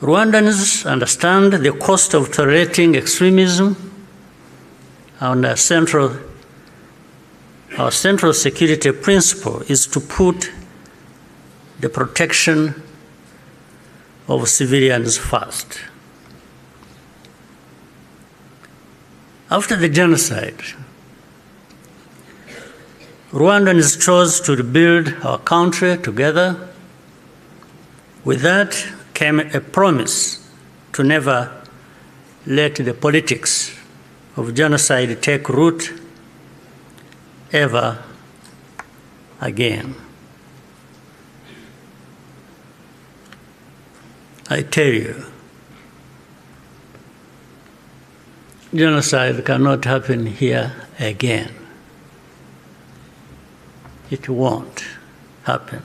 Rwandans understand the cost of tolerating extremism, and our central security principle is to put the protection of civilians first. After the genocide, Rwandans chose to rebuild our country together. With that came a promise to never let the politics of genocide take root ever again. I tell you, genocide cannot happen here again. It won't happen.